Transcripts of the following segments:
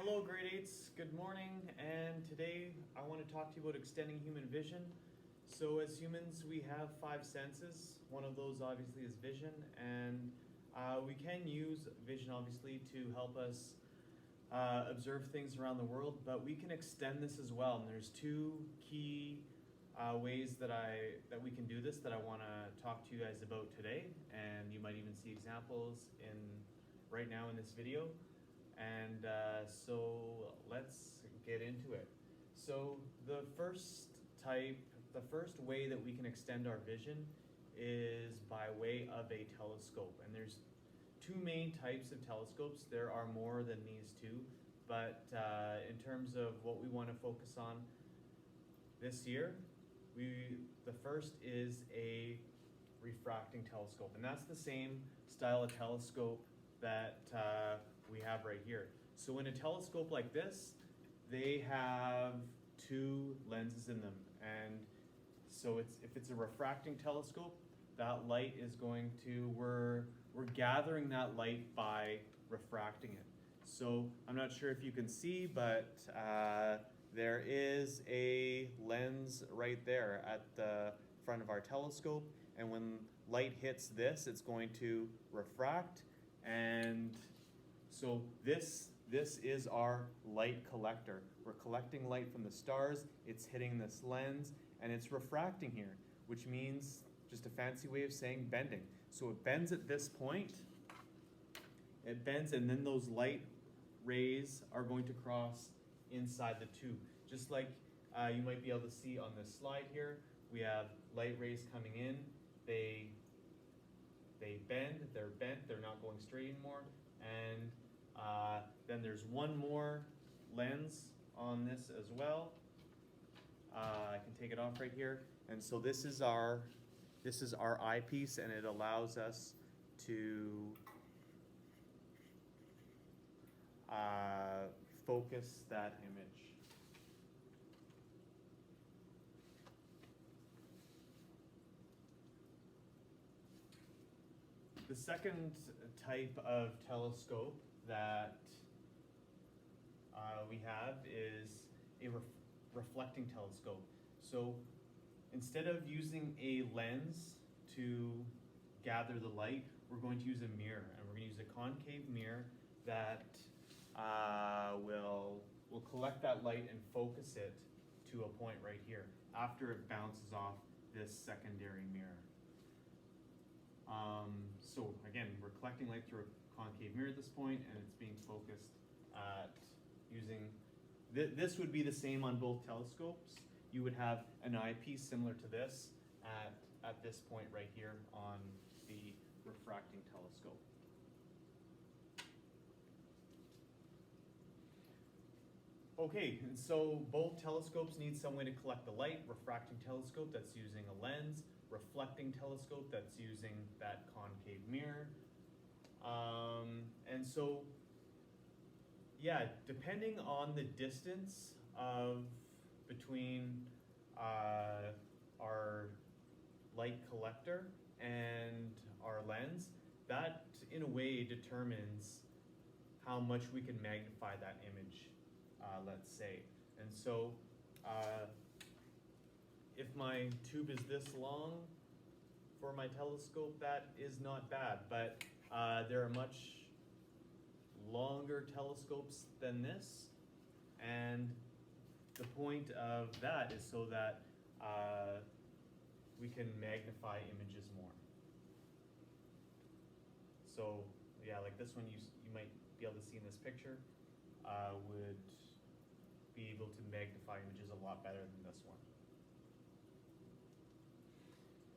Hello grade 8s, good morning, and today I want to talk to you about extending human vision. So as humans we have 5 senses, one of those obviously is vision, and we can use vision obviously to help us observe things around the world, but we can extend this as well, and there's two key ways that we can do this that I want to talk to you guys about today, and you might even see examples right now in this video. And so let's get into it. So the first way that we can extend our vision is by way of a telescope. And there's two main types of telescopes. There are more than these two, but in terms of what we want to focus on this year, the first is a refracting telescope, and that's the same style of telescope that we have right here. So in a telescope like this, they have two lenses in them, and so if it's a refracting telescope, that light is going to, we're gathering that light by refracting it. So I'm not sure if you can see, but there is a lens right there at the front of our telescope, and when light hits this, it's going to refract. And so this is our light collector. We're collecting light from the stars, it's hitting this lens, and it's refracting here, which means, just a fancy way of saying bending. So it bends at this point, it bends, and then those light rays are going to cross inside the tube. Just like you might be able to see on this slide here, we have light rays coming in, they bend, they're bent, they're not going straight anymore, and then there's one more lens on this as well. I can take it off right here, and so this is our eyepiece, and it allows us to focus that image. The second type of telescope that we have is a reflecting telescope. So instead of using a lens to gather the light, we're going to use a mirror, and we're going to use a concave mirror that will collect that light and focus it to a point right here after it bounces off this secondary mirror. So again, we're collecting light through a concave mirror at this point, and it's being focused at using, this would be the same on both telescopes. You would have an eyepiece similar to this at this point right here on the refracting telescope. Okay, and so both telescopes need some way to collect the light. Refracting telescope, that's using a lens. Reflecting telescope, that's using that concave mirror. And so, yeah, depending on the distance between our light collector and our lens, that in a way determines how much we can magnify that image, let's say. And so if my tube is this long for my telescope, that is not bad, but there are much longer telescopes than this, and the point of that is so that we can magnify images more. So yeah, like this one you might be able to see in this picture would be able to magnify images a lot better than this one.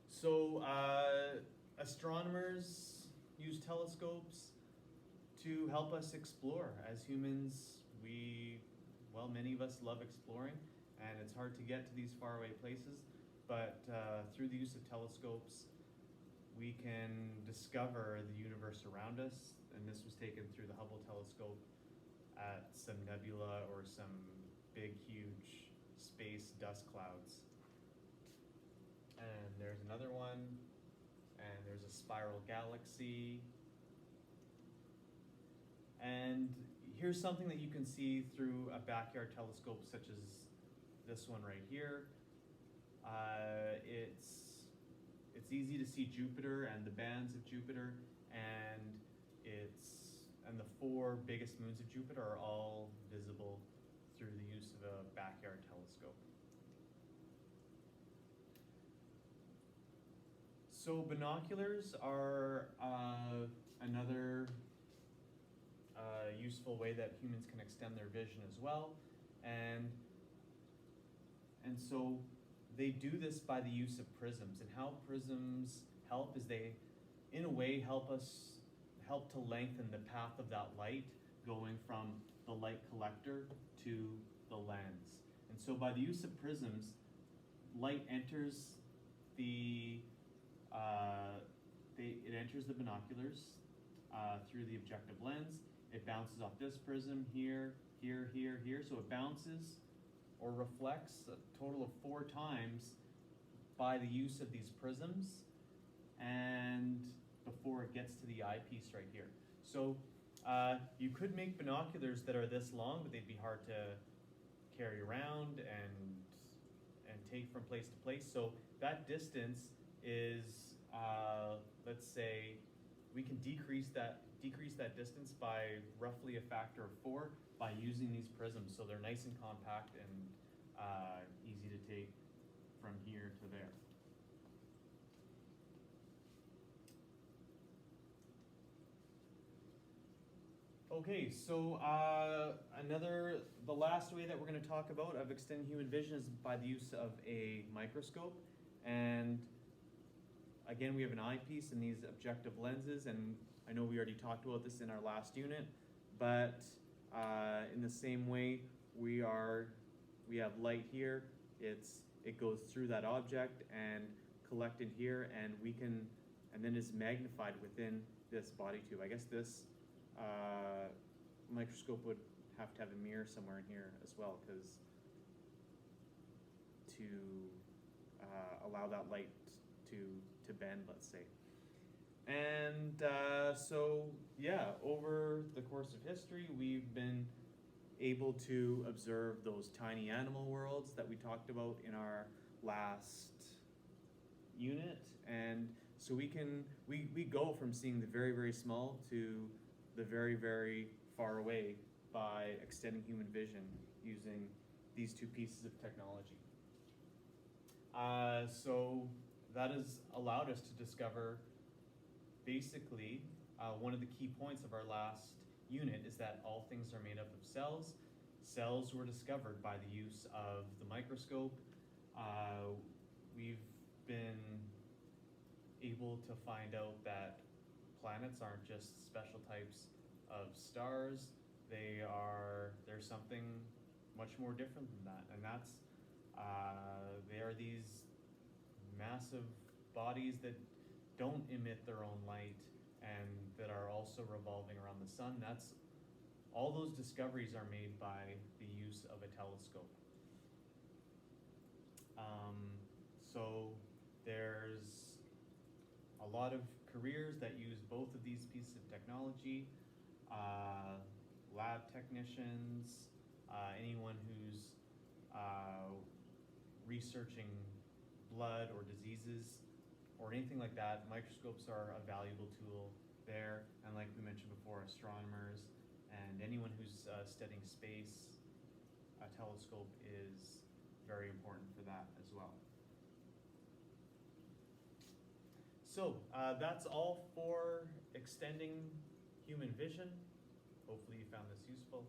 So astronomers use telescopes to help us explore. As humans, many of us love exploring, and it's hard to get to these faraway places, but through the use of telescopes, we can discover the universe around us, and this was taken through the Hubble telescope at some nebula or some big, huge space dust clouds. And there's another one, and there's a spiral galaxy. And here's something that you can see through a backyard telescope such as this one right here. It's easy to see Jupiter and the bands of Jupiter, and the 4 biggest moons of Jupiter are all visible through the use of a backyard telescope. So binoculars are another useful way that humans can extend their vision as well, and so they do this by the use of prisms. And how prisms help is they, in a way, help to lengthen the path of that light going from the light collector to the lens. And so by the use of prisms, light enters it enters the binoculars through the objective lens. It bounces off this prism here, here, here, here. So it bounces or reflects a total of 4 times by the use of these prisms, and before it gets to the eyepiece right here. So you could make binoculars that are this long, but they'd be hard to carry around and take from place to place. So that distance is, let's say, we can decrease that distance by roughly a factor of 4 by using these prisms. So they're nice and compact and easy to take from here to there. Okay, so the last way that we're going to talk about of extending human vision is by the use of a microscope. And again, we have an eyepiece and these objective lenses, and I know we already talked about this in our last unit, but in the same way, we have light here. It goes through that object and collected here, and then it's magnified within this body tube. I guess this microscope would have to have a mirror somewhere in here as well, because to allow that light to bend, let's say. And so yeah, over the course of history, we've been able to observe those tiny animal worlds that we talked about in our last unit. And so we go from seeing the very, very small to the very, very far away by extending human vision using these 2 pieces of technology. So that has allowed us to discover, basically, one of the key points of our last unit is that all things are made up of cells. Cells were discovered by the use of the microscope. We've been able to find out that planets aren't just special types of stars. There's something much more different than that, and that's they are these massive bodies that don't emit their own light and that are also revolving around the sun. All those discoveries are made by the use of a telescope. So there's a lot of careers that use both of these pieces of technology. Lab technicians, anyone who's researching blood or diseases or anything like that, microscopes are a valuable tool there. And like we mentioned before, astronomers and anyone who's studying space, a telescope is very important for that as well. So that's all for extending human vision. Hopefully you found this useful.